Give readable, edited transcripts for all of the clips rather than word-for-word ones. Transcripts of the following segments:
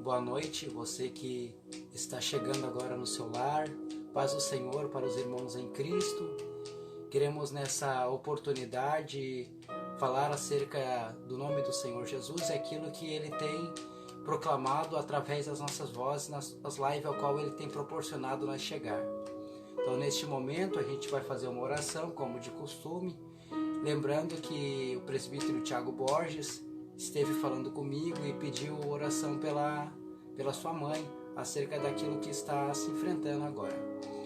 boa noite, você que está chegando agora no seu lar. Paz do Senhor para os irmãos em Cristo. Queremos nessa oportunidade falar acerca do nome do Senhor Jesus e aquilo que Ele tem proclamado através das nossas vozes nas lives ao qual Ele tem proporcionado nós chegar. Então neste momento a gente vai fazer uma oração como de costume, lembrando que o presbítero Tiago Borges esteve falando comigo e pediu oração pela sua mãe acerca daquilo que está se enfrentando agora.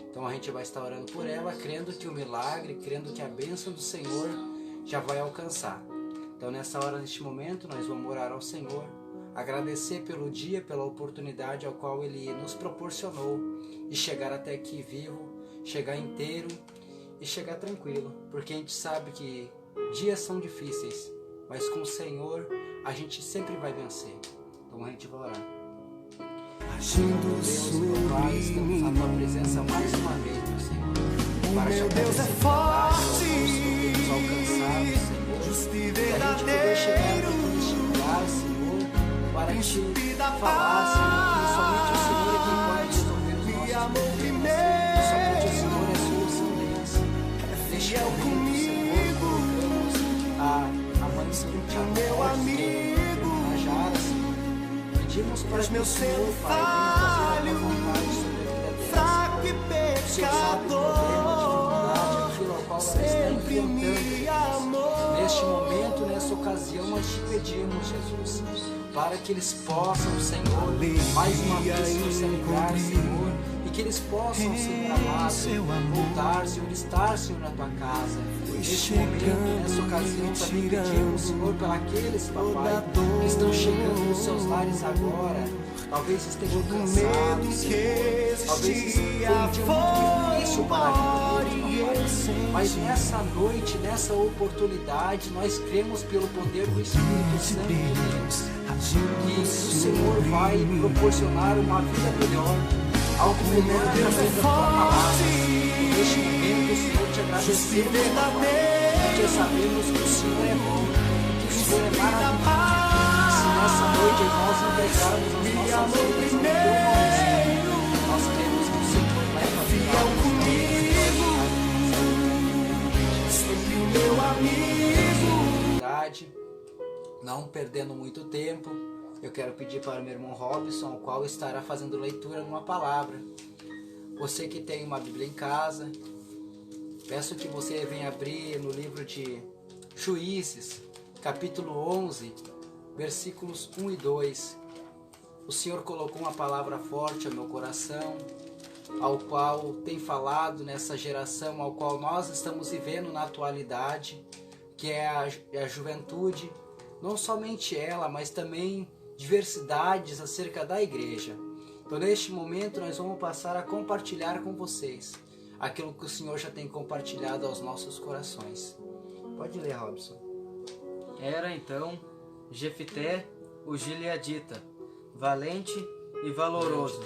Então a gente vai estar orando por ela, crendo que o milagre, crendo que a bênção do Senhor já vai alcançar. Então nessa hora, neste momento, nós vamos orar ao Senhor, agradecer pelo dia, pela oportunidade ao qual Ele nos proporcionou de chegar até aqui vivo, chegar inteiro e chegar tranquilo, porque a gente sabe que dias são difíceis, mas com o Senhor a gente sempre vai vencer. Então a gente vai orar. Deus, meu Pai, estamos na Tua presença mais uma vez, meu Senhor. Para meu Deus é forte, nos alcançar, Senhor. justo e E a gente poder chegar verdadeiro, aqui neste lugar, Senhor, para príncipe Te da falar, Senhor, que somente o Senhor é quem pode paz, resolver os me nossos amou problemas. Que somente o primeiro, Senhor é a solução deles. Neste fiel momento, Senhor, comigo, colocamos a mãe do Tiago meu Borges, que amigo, é Jara, Senhor. Pedimos para que meu o Senhor, selo Pai, venha fazer a falho, Tua vontade sobre a vida dela. fraco e O Senhor sabe do problema, dificuldade, aquilo ao qual ela está sempre enfrentando, me Jesus. amou. Neste momento, nessa ocasião, nós te pedimos, Jesus, para que eles possam, Senhor, mais uma vez se alegrar, Senhor, e que eles possam, Senhor amado, voltar, Senhor, estar, Senhor, na Tua casa. Neste momento, nessa ocasião, também pedimos, Senhor, para aqueles, Papai, que estão chegando nos seus lares agora, talvez estejam cansados, Senhor, talvez foi um dia muito difícil para a vida deles, Papai. Mas nessa noite, nessa oportunidade, nós cremos pelo poder do Espírito Santo de Deus, que o Senhor vai proporcionar uma vida melhor, algo melhor através da Tua palavra. Neste momento, Senhor, te agradecemos, porque sabemos que o Senhor é bom, que o Senhor é maravilhoso. Se nessa noite nós entregarmos as nossas vidas no Teu nome, Senhor, nós cremos que o Senhor vai fazer algo comigo, Sempre o meu amigo. não perdendo muito tempo. Eu quero pedir para o meu irmão Robson, o qual estará fazendo leitura numa palavra. Você que tem uma Bíblia em casa, peço que você venha abrir no livro de Juízes, capítulo 11, versículos 1 e 2. O Senhor colocou uma palavra forte ao meu coração, ao qual tem falado nessa geração, ao qual nós estamos vivendo na atualidade, que é a juventude, não somente ela, mas também diversidades acerca da igreja. Então neste momento nós vamos passar a compartilhar com vocês aquilo que o Senhor já tem compartilhado aos nossos corações. Pode ler, Robson. Era então Jefité, o gileadita, valente e valoroso,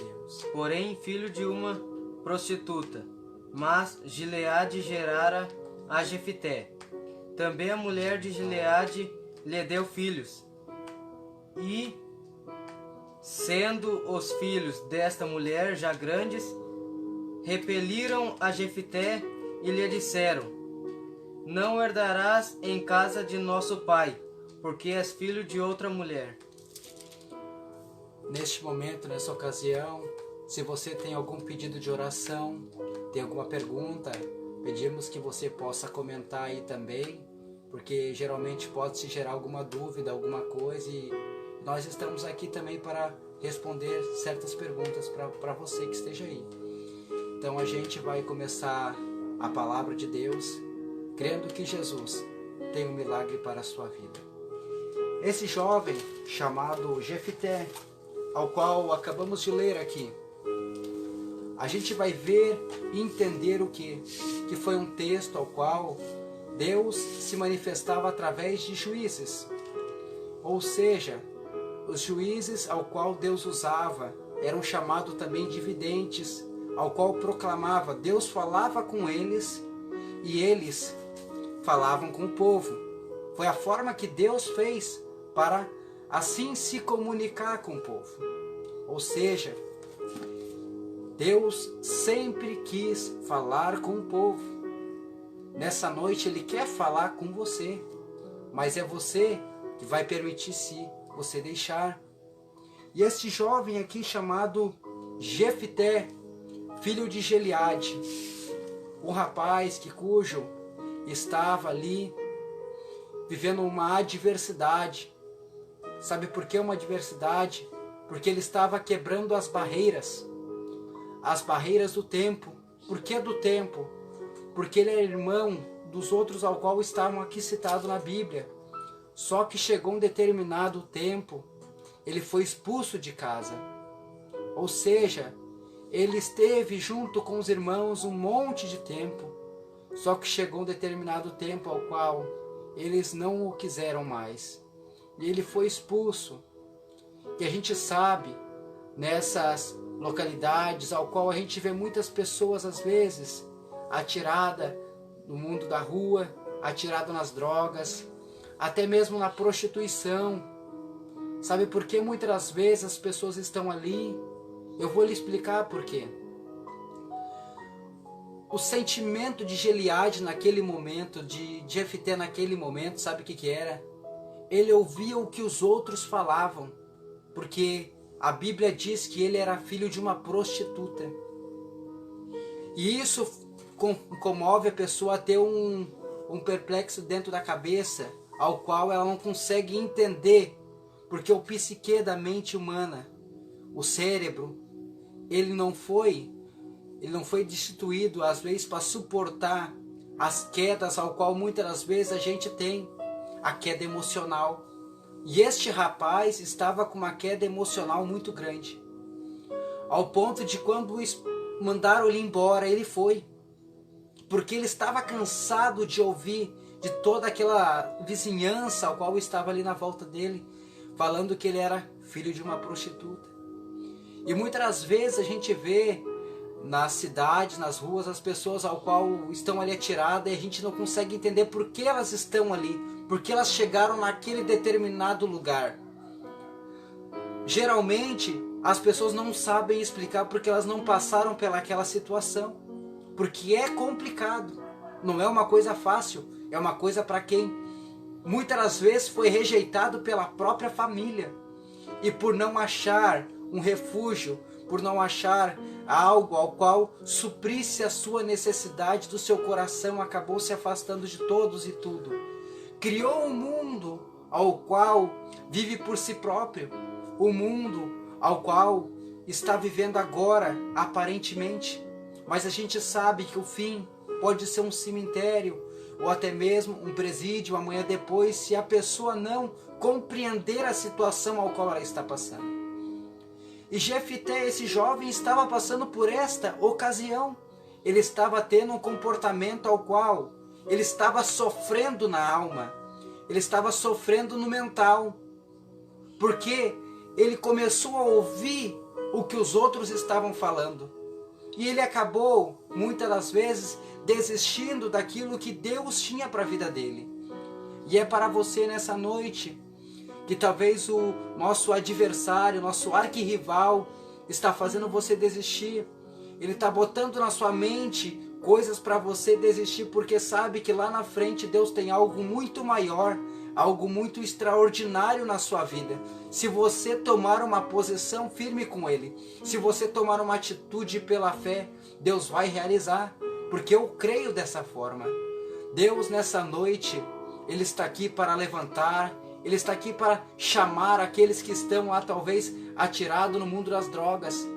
porém filho de uma prostituta. Mas Gileade gerara a Jefité. Também a mulher de Gileade lhe deu filhos. E, sendo os filhos desta mulher já grandes, repeliram a Jefité e lhe disseram: não herdarás em casa de nosso pai, porque és filho de outra mulher. Neste momento, nessa ocasião, se você tem algum pedido de oração, tem alguma pergunta, pedimos que você possa comentar aí também, porque geralmente pode se gerar alguma dúvida, alguma coisa, e nós estamos aqui também para responder certas perguntas para você que esteja aí. Então a gente vai começar a palavra de Deus, crendo que Jesus tem um milagre para a sua vida. Esse jovem chamado Jefité, ao qual acabamos de ler aqui, a gente vai ver e entender o que foi um texto ao qual Deus se manifestava através de juízes. Ou seja, os juízes ao qual Deus usava eram chamados também de videntes, ao qual proclamava, Deus falava com eles e eles falavam com o povo. Foi a forma que Deus fez para assim se comunicar com o povo. Ou seja, Deus sempre quis falar com o povo. Nessa noite Ele quer falar com você, mas é você que vai permitir se você deixar. E este jovem aqui chamado Jefté, filho de Gileade, um rapaz cujo estava ali vivendo uma adversidade. Sabe por que uma adversidade? Porque ele estava quebrando as barreiras do tempo. Por que do tempo? Porque ele era irmão dos outros ao qual estavam aqui citados na Bíblia. Só que chegou um determinado tempo, ele foi expulso de casa. Ou seja, ele esteve junto com os irmãos um monte de tempo, só que chegou um determinado tempo ao qual eles não o quiseram mais. E ele foi expulso. E a gente sabe, nessas localidades ao qual a gente vê muitas pessoas às vezes atirada no mundo da rua, atirada nas drogas, até mesmo na prostituição. Sabe por que muitas vezes as pessoas estão ali? Eu vou lhe explicar por quê. O sentimento de Gileade naquele momento, de Jefté naquele momento, sabe o que era? Ele ouvia o que os outros falavam, porque a Bíblia diz que ele era filho de uma prostituta. E isso comove a pessoa a ter um perplexo dentro da cabeça, ao qual ela não consegue entender, porque o psique da mente humana, o cérebro, ele não foi destituído às vezes para suportar as quedas ao qual muitas das vezes a gente tem, a queda emocional. E este rapaz estava com uma queda emocional muito grande, ao ponto de quando mandaram ele embora, ele foi, porque ele estava cansado de ouvir de toda aquela vizinhança ao qual estava ali na volta dele, falando que ele era filho de uma prostituta. E muitas vezes a gente vê nas cidades, nas ruas, as pessoas ao qual estão ali atiradas e a gente não consegue entender por que elas estão ali, por que elas chegaram naquele determinado lugar. Geralmente as pessoas não sabem explicar porque elas não passaram pelaquela situação, porque é complicado, não é uma coisa fácil, é uma coisa para quem muitas das vezes foi rejeitado pela própria família e por não achar um refúgio, por não achar algo ao qual suprisse a sua necessidade do seu coração, acabou se afastando de todos e tudo. Criou um mundo ao qual vive por si próprio, o mundo ao qual está vivendo agora, aparentemente. Mas a gente sabe que o fim pode ser um cemitério, ou até mesmo um presídio amanhã depois, se a pessoa não compreender a situação ao qual ela está passando. E Jefté, esse jovem, estava passando por esta ocasião. Ele estava tendo um comportamento ao qual ele estava sofrendo na alma. Ele estava sofrendo no mental. Porque ele começou a ouvir o que os outros estavam falando. E ele acabou, muitas das vezes, desistindo daquilo que Deus tinha para a vida dele. E é para você nessa noite que talvez o nosso adversário, nosso arquirrival, está fazendo você desistir. Ele está botando na sua mente coisas para você desistir, porque sabe que lá na frente Deus tem algo muito maior, algo muito extraordinário na sua vida. Se você tomar uma posição firme com Ele, se você tomar uma atitude pela fé, Deus vai realizar, porque eu creio dessa forma. Deus nessa noite, Ele está aqui para levantar, Ele está aqui para chamar aqueles que estão lá talvez atirados no mundo das drogas.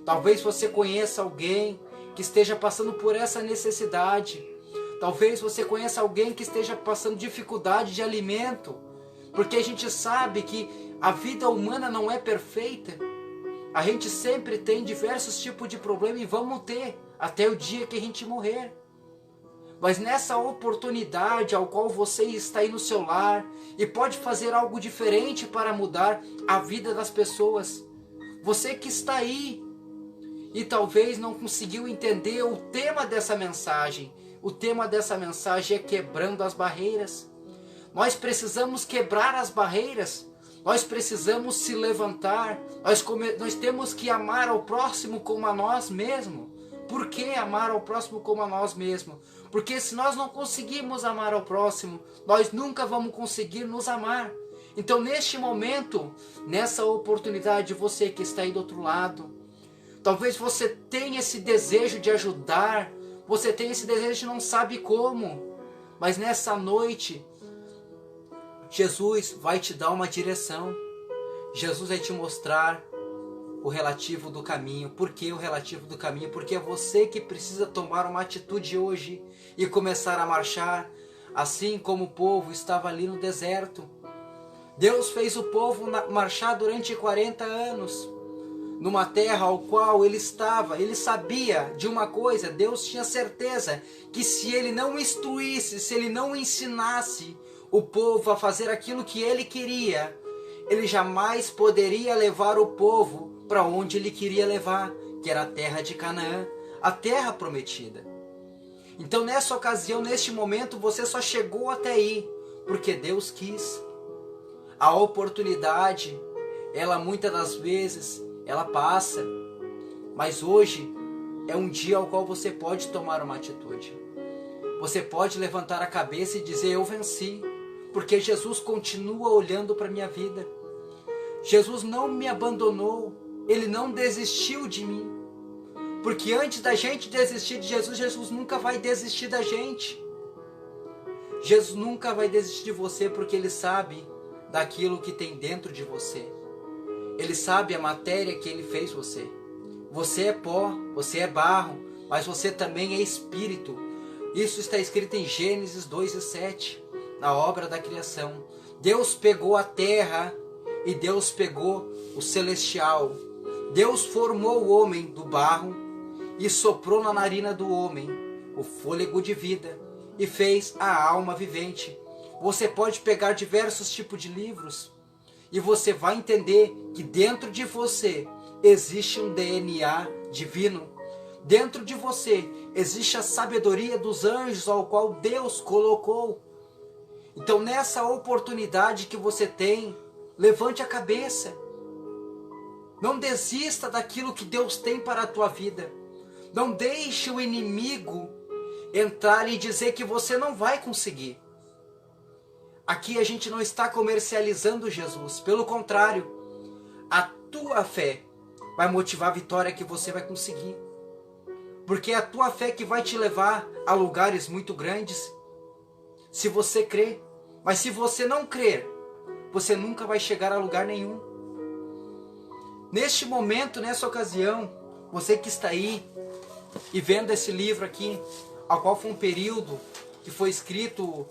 Talvez você conheça alguém que esteja passando por essa necessidade. Talvez você conheça alguém que esteja passando dificuldade de alimento. Porque a gente sabe que a vida humana não é perfeita. A gente sempre tem diversos tipos de problemas e vamos ter até o dia que a gente morrer. Mas nessa oportunidade ao qual você está aí no seu lar e pode fazer algo diferente para mudar a vida das pessoas. Você que está aí e talvez não conseguiu entender o tema dessa mensagem. O tema dessa mensagem é quebrando as barreiras. Nós precisamos quebrar as barreiras Nós precisamos se levantar. Nós temos que amar ao próximo como a nós mesmos. Por que amar ao próximo como a nós mesmos? Porque se nós não conseguimos amar ao próximo, nós nunca vamos conseguir nos amar. Então, neste momento, nessa oportunidade, você que está aí do outro lado, talvez você tenha esse desejo de ajudar, você tenha esse desejo de não sabe como, mas nessa noite, Jesus vai te dar uma direção. Jesus vai te mostrar o relativo do caminho. Por que o relativo do caminho? Porque é você que precisa tomar uma atitude hoje e começar a marchar, assim como o povo estava ali no deserto. Deus fez o povo marchar durante 40 anos, numa terra ao qual ele estava. Ele sabia de uma coisa, Deus tinha certeza que se ele não instruísse, se ele não ensinasse o povo a fazer aquilo que ele queria, ele jamais poderia levar o povo para onde ele queria levar, que era a terra de Canaã, a terra prometida. Então nessa ocasião, neste momento, você só chegou até aí porque Deus quis. A oportunidade, ela muitas das vezes, ela passa, mas hoje é um dia ao qual você pode tomar uma atitude. Você pode levantar a cabeça e dizer: eu venci, porque Jesus continua olhando para a minha vida. Jesus não me abandonou, Ele não desistiu de mim. Porque antes da gente desistir de Jesus, Jesus nunca vai desistir da gente. Jesus nunca vai desistir de você, porque Ele sabe daquilo que tem dentro de você. Ele sabe a matéria que Ele fez você. Você é pó, você é barro, mas você também é espírito. Isso está escrito em Gênesis 2:7, na obra da criação. Deus pegou a terra e Deus pegou o celestial. Deus formou o homem do barro e soprou na narina do homem o fôlego de vida e fez a alma vivente. Você pode pegar diversos tipos de livros e você vai entender que dentro de você existe um DNA divino. Dentro de você existe a sabedoria dos anjos ao qual Deus colocou. Então nessa oportunidade que você tem, levante a cabeça. Não desista daquilo que Deus tem para a tua vida. Não deixe o inimigo entrar e dizer que você não vai conseguir. Aqui a gente não está comercializando Jesus. Pelo contrário, a tua fé vai motivar a vitória que você vai conseguir. Porque é a tua fé que vai te levar a lugares muito grandes. Se você crer. Mas se você não crer, você nunca vai chegar a lugar nenhum. Neste momento, nessa ocasião, você que está aí e vendo esse livro aqui, ao qual foi um período que foi escrito,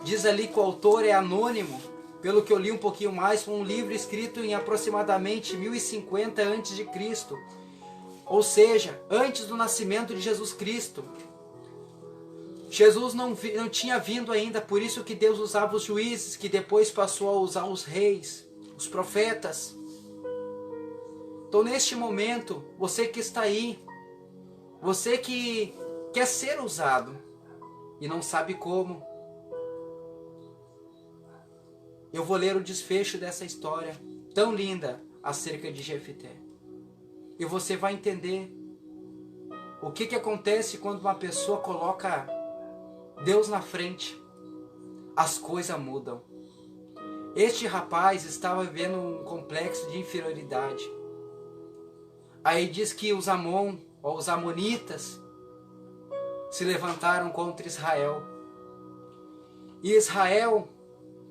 diz ali que o autor é anônimo, pelo que eu li um pouquinho mais, foi um livro escrito em aproximadamente 1050 a.C., ou seja, antes do nascimento de Jesus Cristo. Jesus não tinha vindo ainda, por isso que Deus usava os juízes, que depois passou a usar os reis, os profetas. Então neste momento, você que está aí, você que quer ser usado e não sabe como, eu vou ler o desfecho dessa história tão linda acerca de Jefté. E você vai entender o que acontece quando uma pessoa coloca Deus na frente. As coisas mudam. Este rapaz estava vivendo um complexo de inferioridade. Aí diz que os amonitas, se levantaram contra Israel. E Israel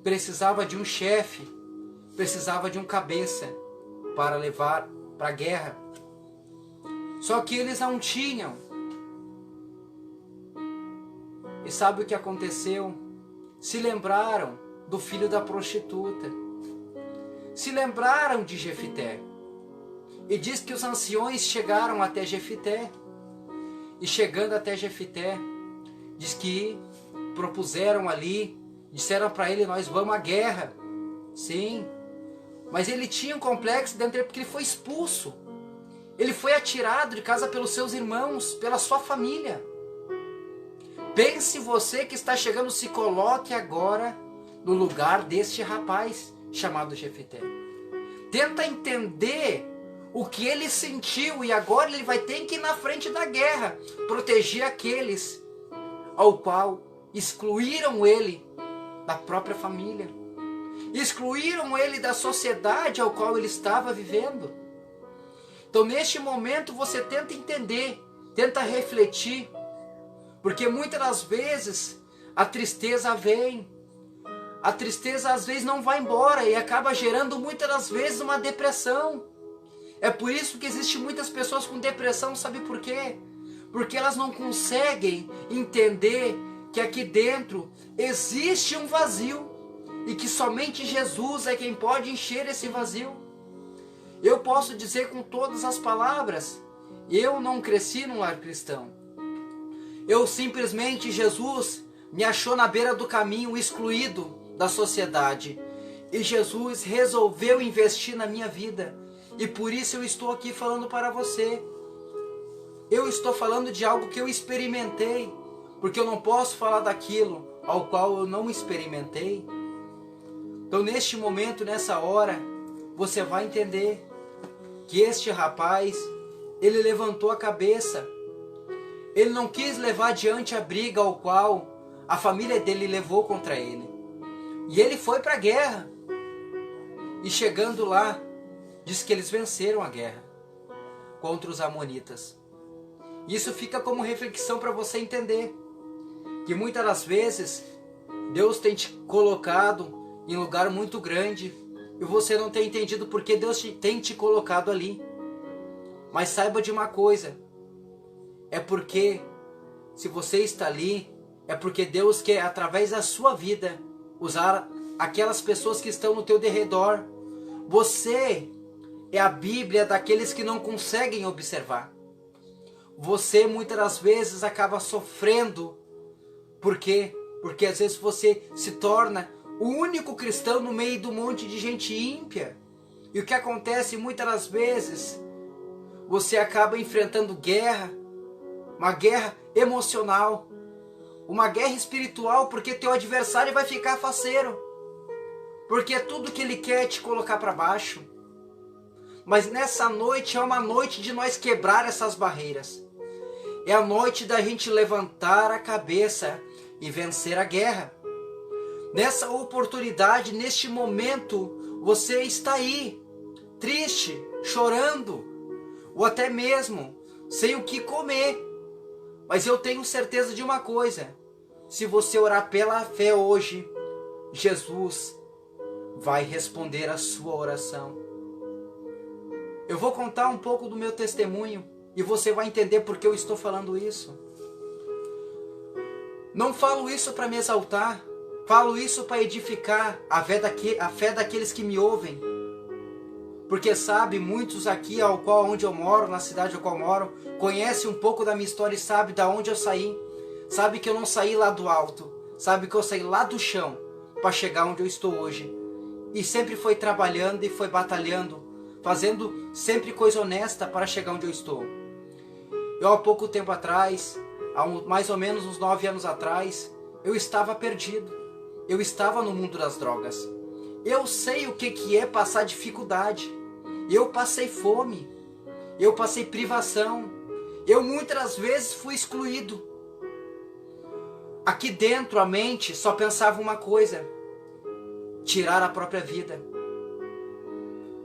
precisava de um chefe, precisava de um cabeça para levar para a guerra. Só que eles não tinham. E sabe o que aconteceu? Se lembraram do filho da prostituta. Se lembraram de Jefté. E diz que os anciões chegaram até Jefté. E chegando até Jefté, diz que propuseram ali, disseram para ele: nós vamos à guerra. Sim, mas ele tinha um complexo dentro dele porque ele foi expulso. Ele foi atirado de casa pelos seus irmãos, pela sua família. Pense você que está chegando, se coloque agora no lugar deste rapaz. chamado Jefité. Tenta entender o que ele sentiu e agora ele vai ter que ir na frente da guerra, proteger aqueles ao qual excluíram ele da própria família, excluíram ele da sociedade ao qual ele estava vivendo. Então neste momento você tenta entender, tenta refletir, porque muitas das vezes a tristeza vem, a tristeza às vezes não vai embora e acaba gerando muitas das vezes uma depressão. É por isso que existem muitas pessoas com depressão, sabe por quê? Porque elas não conseguem entender que aqui dentro existe um vazio e que somente Jesus é quem pode encher esse vazio. Eu posso dizer com todas as palavras, eu não cresci num lar cristão. Eu simplesmente, Jesus me achou na beira do caminho, excluído da sociedade. E Jesus resolveu investir na minha vida. E por isso eu estou aqui falando para você. Eu estou falando de algo que eu experimentei, porque eu não posso falar daquilo ao qual eu não experimentei. Então neste momento, nessa hora, você vai entender que este rapaz, ele levantou a cabeça. Ele não quis levar adiante a briga ao qual a família dele levou contra ele. E ele foi para a guerra. E chegando lá, diz que eles venceram a guerra contra os amonitas. Isso fica como reflexão para você entender que muitas das vezes Deus tem te colocado em um lugar muito grande e você não tem entendido porque Deus tem te colocado ali. Mas saiba de uma coisa, é porque se você está ali, é porque Deus quer, através da sua vida, usar aquelas pessoas que estão no teu derredor. Você é a Bíblia daqueles que não conseguem observar. Você muitas das vezes acaba sofrendo. Por quê? Porque às vezes você se torna o único cristão no meio de um monte de gente ímpia. E o que acontece muitas das vezes, você acaba enfrentando guerra, uma guerra emocional, uma guerra espiritual, porque teu adversário vai ficar faceiro. Porque é tudo que ele quer é te colocar para baixo. Mas nessa noite é uma noite de nós quebrar essas barreiras. É a noite da gente levantar a cabeça e vencer a guerra. Nessa oportunidade, neste momento, você está aí, triste, chorando, ou até mesmo sem o que comer. Mas eu tenho certeza de uma coisa: se você orar pela fé hoje, Jesus vai responder a sua oração. Eu vou contar um pouco do meu testemunho e você vai entender por que eu estou falando isso. Não falo isso para me exaltar, falo isso para edificar a fé daqueles que me ouvem. Porque sabe, muitos aqui onde eu moro, na cidade ao qual eu moro, conhecem um pouco da minha história e sabe da onde eu saí. Sabe que eu não saí lá do alto, sabe que eu saí lá do chão para chegar onde eu estou hoje. E sempre foi trabalhando e foi batalhando, fazendo sempre coisa honesta para chegar onde eu estou. Eu há pouco tempo atrás, há mais ou menos uns 9 anos atrás, eu estava perdido. Eu estava no mundo das drogas. Eu sei o que é passar dificuldade. Eu passei fome. Eu passei privação. Eu muitas vezes fui excluído. Aqui dentro a mente só pensava uma coisa: tirar a própria vida.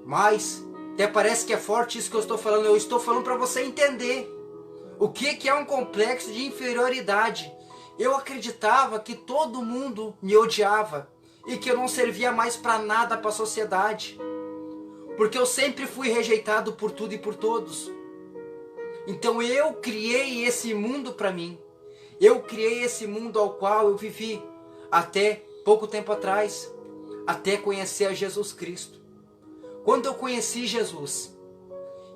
Mas até parece que é forte isso que eu estou falando. Eu estou falando para você entender o que é um complexo de inferioridade. Eu acreditava que todo mundo me odiava e que eu não servia mais para nada para a sociedade, porque eu sempre fui rejeitado por tudo e por todos. Então eu criei esse mundo para mim. Eu criei esse mundo ao qual eu vivi até pouco tempo atrás, até conhecer a Jesus Cristo. Quando eu conheci Jesus,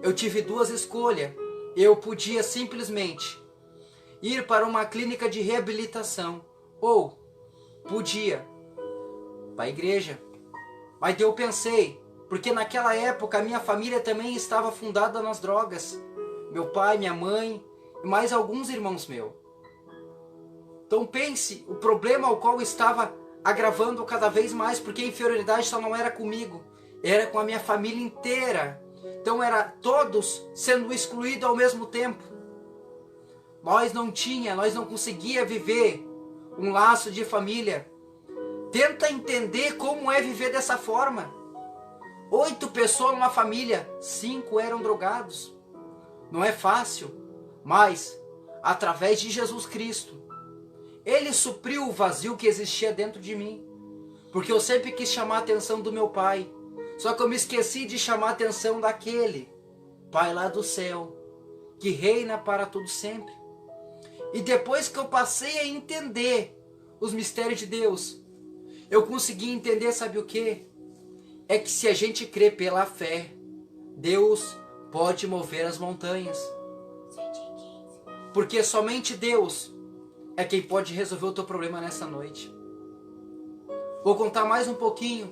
eu tive duas escolhas. Eu podia simplesmente ir para uma clínica de reabilitação, ou podia para a igreja. Mas eu pensei, porque naquela época a minha família também estava fundada nas drogas. Meu pai, minha mãe e mais alguns irmãos meus. Então pense o problema ao qual estava agravando cada vez mais, porque a inferioridade só não era comigo, era com a minha família inteira. Então era todos sendo excluídos ao mesmo tempo. Nós não conseguia viver um laço de família. Tenta entender como é viver dessa forma. 8 pessoas numa família, 5 eram drogados. Não é fácil, mas através de Jesus Cristo, Ele supriu o vazio que existia dentro de mim. Porque eu sempre quis chamar a atenção do meu Pai. Só que eu me esqueci de chamar a atenção daquele Pai lá do céu, que reina para todo sempre. E depois que eu passei a entender os mistérios de Deus, eu consegui entender, sabe o que? É que se a gente crê pela fé, Deus pode mover as montanhas. Porque somente Deus é quem pode resolver o teu problema nessa noite. Vou contar mais um pouquinho.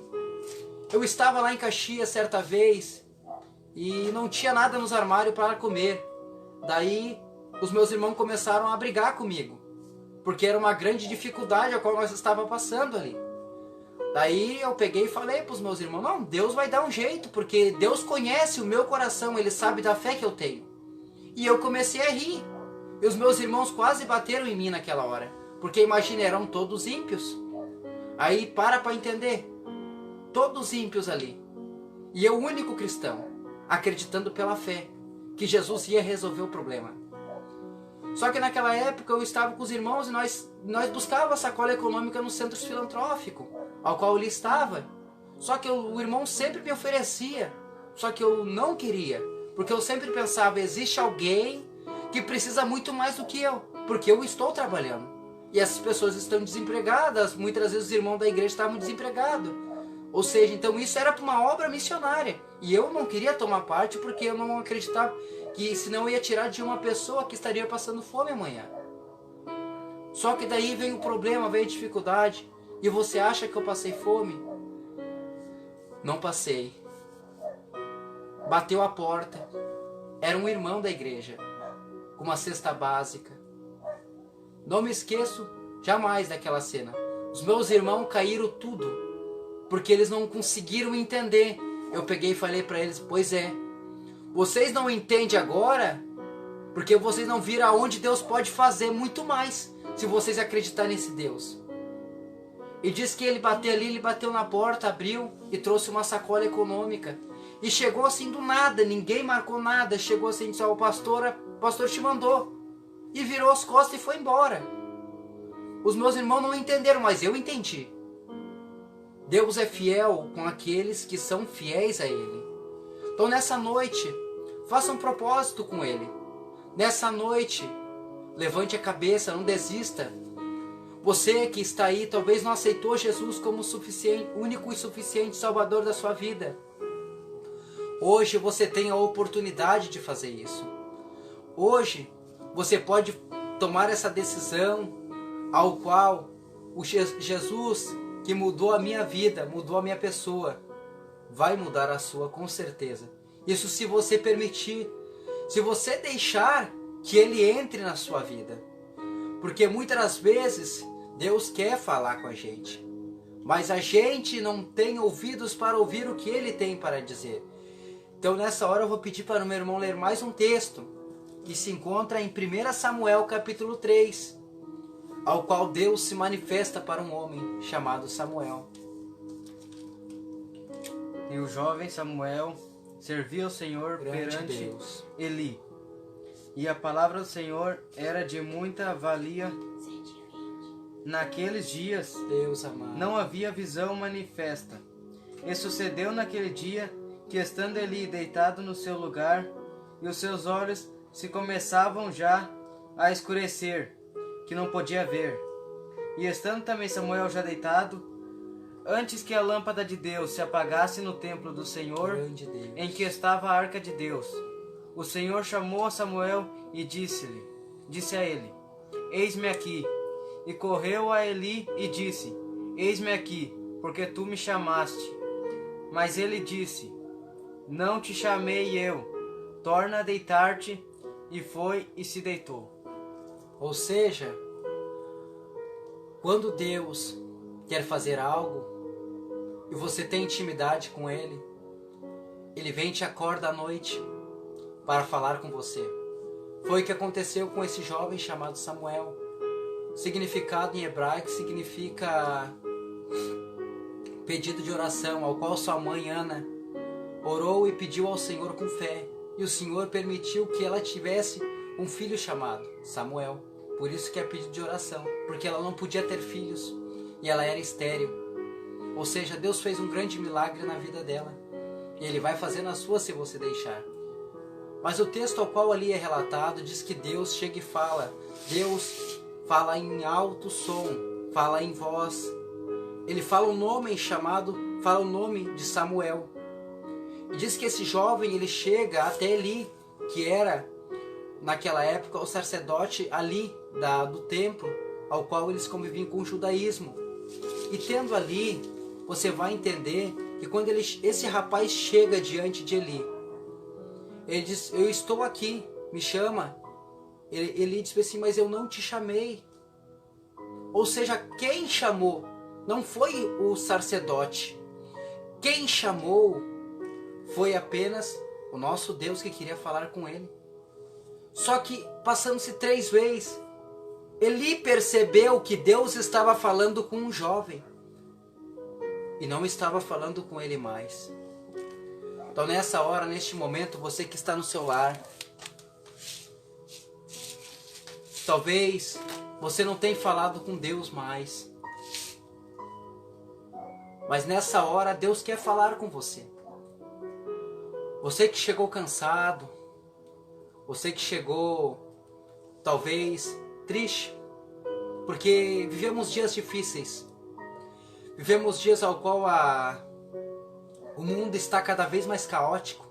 Eu estava lá em Caxias certa vez e não tinha nada nos armários para comer. Daí os meus irmãos começaram a brigar comigo, porque era uma grande dificuldade a qual nós estávamos passando ali. Daí eu peguei e falei para os meus irmãos, não, Deus vai dar um jeito, porque Deus conhece o meu coração, Ele sabe da fé que eu tenho. E eu comecei a rir. E os meus irmãos quase bateram em mim naquela hora, porque imagina, eram todos ímpios. Aí para entender, todos ímpios ali. E eu, o único cristão, acreditando pela fé, que Jesus ia resolver o problema. Só que naquela época eu estava com os irmãos e nós buscávamos a sacola econômica no centro filantrófico, ao qual ele estava. Só que o irmão sempre me oferecia, só que eu não queria, porque eu sempre pensava, existe alguém que precisa muito mais do que eu, porque eu estou trabalhando. E essas pessoas estão desempregadas, muitas vezes os irmãos da igreja estavam desempregados. Ou seja, então isso era para uma obra missionária. E eu não queria tomar parte porque eu não acreditava que senão eu ia tirar de uma pessoa que estaria passando fome amanhã. Só que daí vem o problema, vem a dificuldade. E você acha que eu passei fome? Não passei. Bateu a porta. Era um irmão da igreja, com uma cesta básica. Não me esqueço jamais daquela cena. Os meus irmãos caíram tudo, porque eles não conseguiram entender. Eu peguei e falei para eles, pois é, vocês não entendem agora, porque vocês não viram aonde Deus pode fazer muito mais, se vocês acreditarem nesse Deus. E diz que ele bateu ali, ele bateu na porta, abriu e trouxe uma sacola econômica. E chegou assim do nada, ninguém marcou nada, chegou assim e disse, o pastor te mandou. E virou as costas e foi embora. Os meus irmãos não entenderam, mas eu entendi. Deus é fiel com aqueles que são fiéis a Ele. Então nessa noite, faça um propósito com Ele. Nessa noite, levante a cabeça, não desista. Você que está aí, talvez não aceitou Jesus como único e suficiente Salvador da sua vida. Hoje você tem a oportunidade de fazer isso. Hoje você pode tomar essa decisão, ao qual o Jesus que mudou a minha vida, mudou a minha pessoa, vai mudar a sua com certeza. Isso se você permitir, se você deixar que Ele entre na sua vida. Porque muitas das vezes Deus quer falar com a gente, mas a gente não tem ouvidos para ouvir o que Ele tem para dizer. Então nessa hora eu vou pedir para o meu irmão ler mais um texto, que se encontra em 1 Samuel capítulo 3, ao qual Deus se manifesta para um homem chamado Samuel. E o jovem Samuel servia ao Senhor perante Deus. Eli. E a palavra do Senhor era de muita valia. Naqueles dias Deus amado, não havia visão manifesta. E sucedeu naquele dia que, estando Eli deitado no seu lugar, e os seus olhos se começavam já a escurecer, que não podia ver. E estando também Samuel já deitado, antes que a lâmpada de Deus se apagasse no templo do Senhor, em que estava a arca de Deus, o Senhor chamou a Samuel e disse a ele, eis-me aqui. E correu a Eli e disse, eis-me aqui, porque tu me chamaste. Mas ele disse, não te chamei eu, torna a deitar-te. E foi e se deitou. Ou seja, quando Deus quer fazer algo e você tem intimidade com Ele, Ele vem e te acorda à noite para falar com você. Foi o que aconteceu com esse jovem chamado Samuel. Significado em hebraico significa pedido de oração, ao qual sua mãe Ana orou e pediu ao Senhor com fé. E o Senhor permitiu que ela tivesse um filho chamado Samuel. Por isso que é pedido de oração, porque ela não podia ter filhos e ela era estéril. Ou seja, Deus fez um grande milagre na vida dela e Ele vai fazer na sua se você deixar. Mas o texto ao qual ali é relatado diz que Deus chega e fala. Deus fala em alto som, fala em voz. Ele fala o nome de Samuel. E diz que esse jovem ele chega até Eli, que era naquela época o sacerdote ali do templo, ao qual eles conviviam com o judaísmo. E tendo ali, você vai entender que quando esse rapaz chega diante de Eli, ele diz: eu estou aqui, me chama. Ele diz assim: mas eu não te chamei. Ou seja, quem chamou não foi o sacerdote. Quem chamou foi apenas o nosso Deus que queria falar com ele. Só que, passando-se 3 vezes, Eli percebeu que Deus estava falando com um jovem e não estava falando com ele mais. Então nessa hora, neste momento, você que está no seu lar, talvez você não tenha falado com Deus mais, mas nessa hora Deus quer falar com você. Você que chegou cansado, você que chegou talvez triste, porque vivemos dias difíceis, vivemos dias ao qual o mundo está cada vez mais caótico,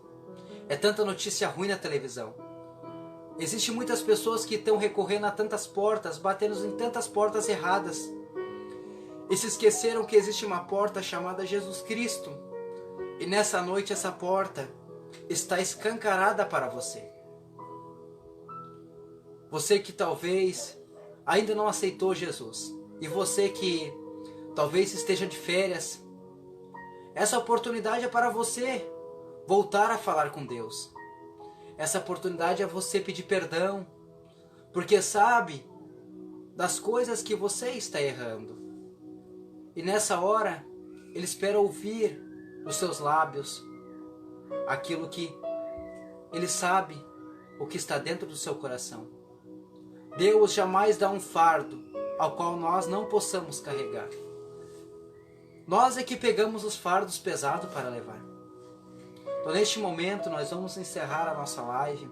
é tanta notícia ruim na televisão. Existem muitas pessoas que estão recorrendo a tantas portas, batendo em tantas portas erradas, e se esqueceram que existe uma porta chamada Jesus Cristo, e nessa noite essa porta está escancarada para você. Você que talvez ainda não aceitou Jesus, e você que talvez esteja de férias, essa oportunidade é para você voltar a falar com Deus. Essa oportunidade é você pedir perdão, porque sabe das coisas que você está errando. E nessa hora, Ele espera ouvir dos seus lábios aquilo que Ele sabe, o que está dentro do seu coração. Deus jamais dá um fardo ao qual nós não possamos carregar. Nós é que pegamos os fardos pesados para levar. Então neste momento nós vamos encerrar a nossa live,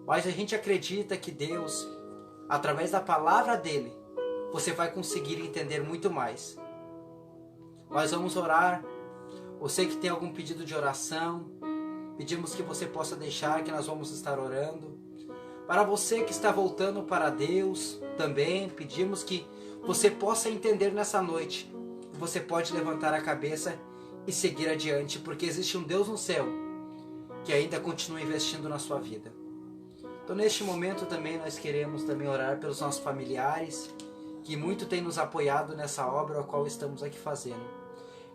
mas a gente acredita que Deus, através da palavra dEle, você vai conseguir entender muito mais. Nós vamos orar. Você que tem algum pedido de oração, pedimos que você possa deixar, que nós vamos estar orando. Para você que está voltando para Deus também, pedimos que você possa entender nessa noite. Você pode levantar a cabeça e seguir adiante, porque existe um Deus no céu que ainda continua investindo na sua vida. Então neste momento também nós queremos também orar pelos nossos familiares, que muito têm nos apoiado nessa obra a qual estamos aqui fazendo.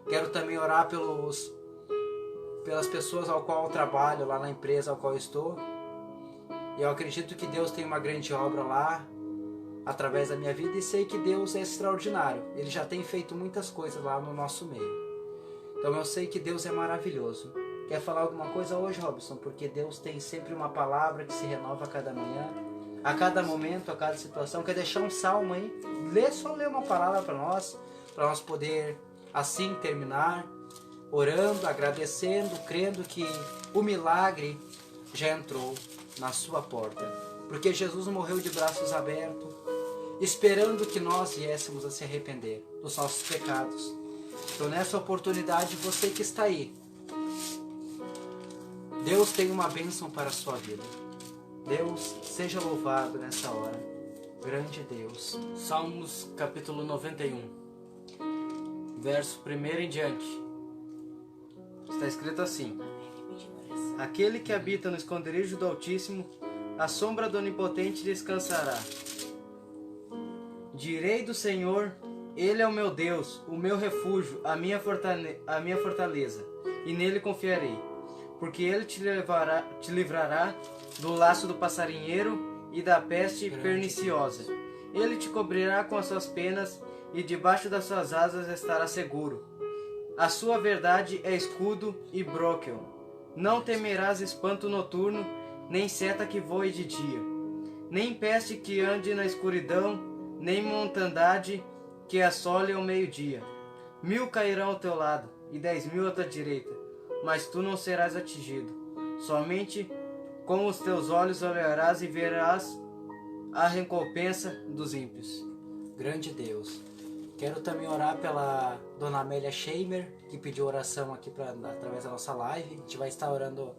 Quero também orar pelas pessoas ao qual eu trabalho, lá na empresa ao qual eu estou. E eu acredito que Deus tem uma grande obra lá, através da minha vida, e sei que Deus é extraordinário. Ele já tem feito muitas coisas lá no nosso meio. Então eu sei que Deus é maravilhoso. Quer falar alguma coisa hoje, Robson? Porque Deus tem sempre uma palavra que se renova a cada manhã, a cada momento, a cada situação. Quer deixar um salmo aí? Só ler uma palavra para nós poder assim terminar, orando, agradecendo, crendo que o milagre já entrou na sua porta. Porque Jesus morreu de braços abertos, esperando que nós viéssemos a se arrepender dos nossos pecados. Então nessa oportunidade, você que está aí, Deus tem uma bênção para a sua vida. Deus seja louvado nessa hora. Grande Deus. Salmos capítulo 91, verso 1 em diante. Está escrito assim: aquele que habita no esconderijo do Altíssimo, a sombra do Onipotente descansará. Direi do Senhor, Ele é o meu Deus, o meu refúgio, a minha fortaleza, e nele confiarei. Porque ele te livrará do laço do passarinheiro e da peste perniciosa. Ele te cobrirá com as suas penas, e debaixo das suas asas estará seguro. A sua verdade é escudo e broquel. Não temerás espanto noturno, nem seta que voe de dia, nem peste que ande na escuridão, nem mortandade que assole ao meio-dia. 1000 cairão ao teu lado, e 10.000 à tua direita, mas tu não serás atingido. Somente com os teus olhos olharás e verás a recompensa dos ímpios. Grande Deus. Quero também orar pela Dona Amélia Scheimer, que pediu oração aqui através da nossa live. A gente vai estar orando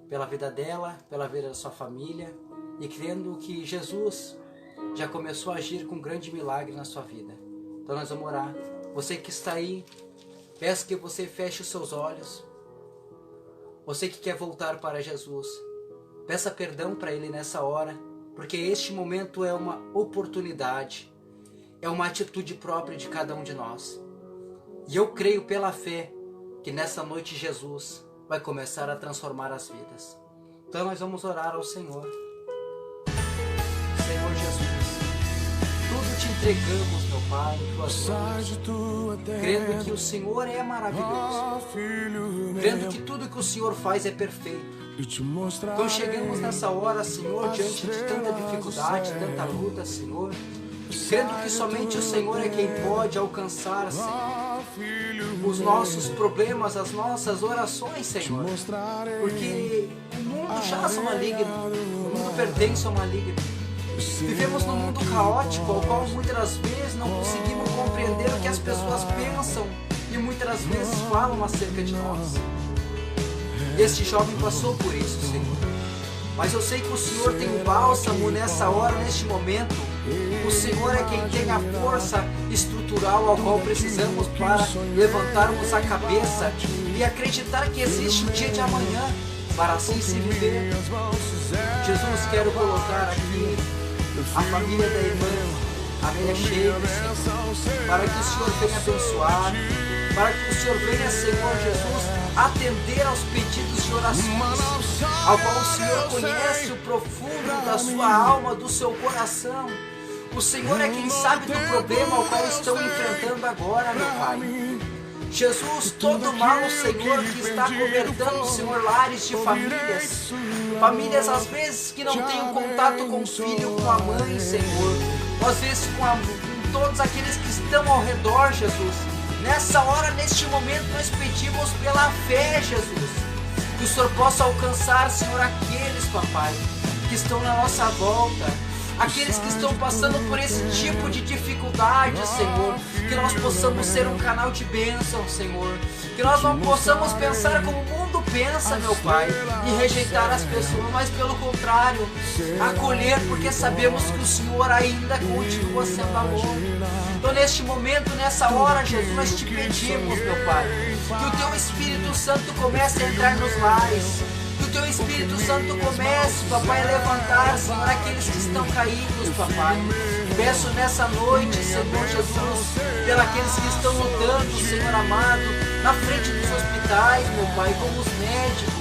pela vida dela, pela vida da sua família, e crendo que Jesus já começou a agir com um grande milagre na sua vida. Então nós vamos orar. Você que está aí, peço que você feche os seus olhos. Você que quer voltar para Jesus, peça perdão para Ele nessa hora, porque este momento é uma oportunidade, é uma atitude própria de cada um de nós. E eu creio pela fé que nessa noite Jesus vai começar a transformar as vidas. Então nós vamos orar ao Senhor. Senhor Jesus, tudo te entregamos, meu Pai, em tuas mãos, crendo que o Senhor é maravilhoso, crendo que tudo que o Senhor faz é perfeito. Então chegamos nessa hora, Senhor, diante de tanta dificuldade, tanta luta, Senhor, crendo que somente o Senhor é quem pode alcançar, Senhor, os nossos problemas, as nossas orações, Senhor, porque o mundo jaz ao maligno, o mundo pertence ao maligno. Vivemos num mundo caótico, ao qual muitas vezes não conseguimos compreender o que as pessoas pensam e muitas vezes falam acerca de nós. Este jovem passou por isso, Senhor. Mas eu sei que o Senhor tem um bálsamo nessa hora, neste momento. O Senhor é quem tem a força estrutural ao qual precisamos para levantarmos a cabeça e acreditar que existe um dia de amanhã para assim se viver. Jesus, quero colocar aqui a família da irmã Amélia Scheimer, para que o Senhor venha abençoar, para que o Senhor venha, Senhor Jesus, atender aos pedidos de orações, ao qual o Senhor conhece o profundo da sua alma, do seu coração. O Senhor é quem sabe do problema ao qual estão enfrentando agora, meu Pai. Jesus, todo mal, Senhor, que está cobertando, Senhor, lares de famílias. Famílias, às vezes, que não têm um contato com o filho, com a mãe, Senhor. Ou, às vezes, com todos aqueles que estão ao redor, Jesus. Nessa hora, neste momento, nós pedimos pela fé, Jesus, que o Senhor possa alcançar, Senhor, aqueles, papai, que estão na nossa volta, aqueles que estão passando por esse tipo de dificuldade, Senhor, que nós possamos ser um canal de bênção, Senhor, que nós não possamos pensar como o mundo pensa, meu Pai, e rejeitar as pessoas, mas pelo contrário, acolher, porque sabemos que o Senhor ainda continua sendo amor. Então neste momento, nessa hora, Jesus, nós te pedimos, meu Pai, que o Teu Espírito Santo comece a entrar nos lares, que o Teu Espírito Santo comece, papai, a levantar, Senhor, aqueles que estão caídos, papai. Peço nessa noite, Senhor Jesus, pelos que estão lutando, Senhor amado, na frente dos hospitais, meu Pai, como os médicos,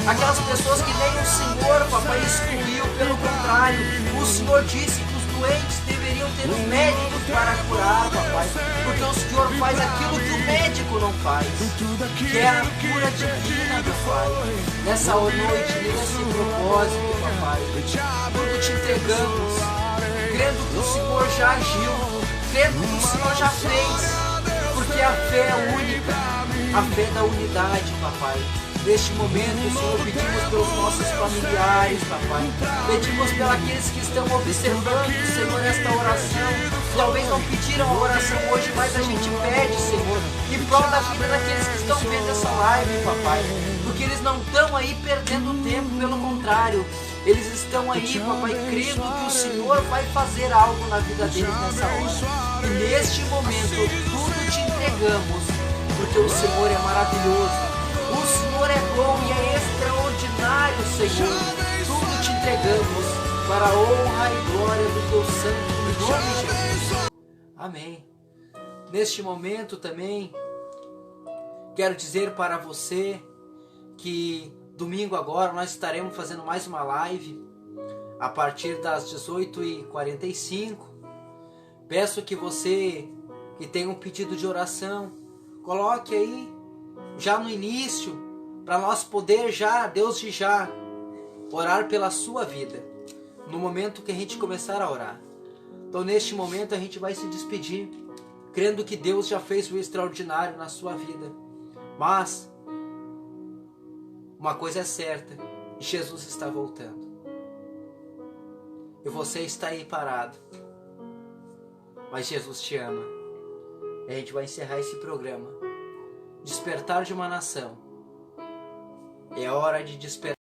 aquelas pessoas que nem o Senhor, papai, excluiu, pelo contrário, o Senhor disse que os doentes deveriam ter os médicos para curar, papai, porque o Senhor faz aquilo que o médico não faz, que é a cura divina, meu Pai. Nessa noite, nesse propósito, papai, tudo te entregamos, crendo que o Senhor já agiu, crendo que o Senhor já fez, porque a fé é única, a fé da unidade, papai. Neste momento, Senhor, pedimos pelos nossos familiares, papai. Pedimos pelos aqueles que estão observando, Senhor, esta oração. Talvez não pediram a oração hoje, mas a gente pede, Senhor, em prol da vida daqueles que estão vendo essa live, papai. Porque eles não estão aí perdendo tempo, pelo contrário. Eles estão aí, papai, crendo que o Senhor vai fazer algo na vida deles nessa hora. E neste momento, tudo te entregamos, porque o Senhor é maravilhoso. O Senhor é bom e é extraordinário, Senhor. Tudo te entregamos para a honra e glória do Teu santo nome, Jesus. Amém. Neste momento também, quero dizer para você que domingo agora nós estaremos fazendo mais uma live a partir das 18h45. Peço que você que tem um pedido de oração, coloque aí já no início, para nós poder já, Deus de já, orar pela sua vida, no momento que a gente começar a orar. Então neste momento a gente vai se despedir, crendo que Deus já fez o extraordinário na sua vida. Mas uma coisa é certa, Jesus está voltando. E você está aí parado, mas Jesus te ama. E a gente vai encerrar esse programa. Despertar de uma nação. É hora de despertar.